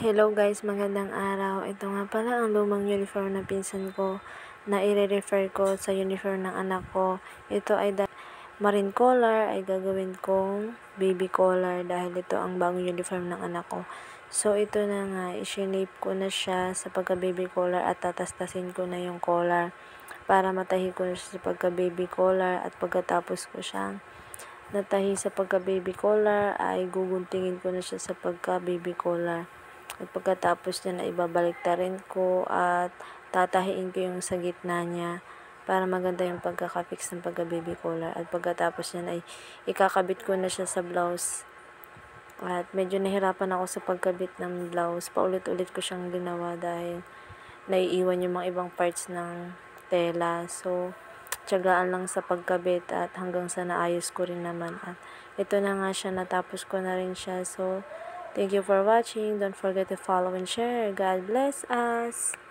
Hello guys, magandang araw. Ito nga pala ang lumang uniform na pinsan ko na i-refer ko sa uniform ng anak ko. Ito ay marine color ay gagawin kong baby collar dahil ito ang bagong uniform ng anak ko. So ito na nga, i-shape ko na siya sa pagka baby collar at tatastasin ko na yung collar para matahi ko na siya sa pagka baby collar at pagkatapos ko siyang natahi sa pagka baby collar ay guguntingin ko na siya sa pagka baby collar. At pagkatapos niya na ibabaliktarin ko at tatahiin ko yung sa gitna niya para maganda yung pagkakafix ng pagka-baby collar. At pagkatapos niya ay ikakabit ko na siya sa blouse. At medyo nahirapan ako sa pagkabit ng blouse. Paulit-ulit ko siyang ginawa dahil naiiwan yung mga ibang parts ng tela. So, tiyagaan lang sa pagkabit at hanggang sa naayos ko rin naman. At ito na nga siya, natapos ko na rin siya. So, thank you for watching. Don't forget to follow and share. God bless us.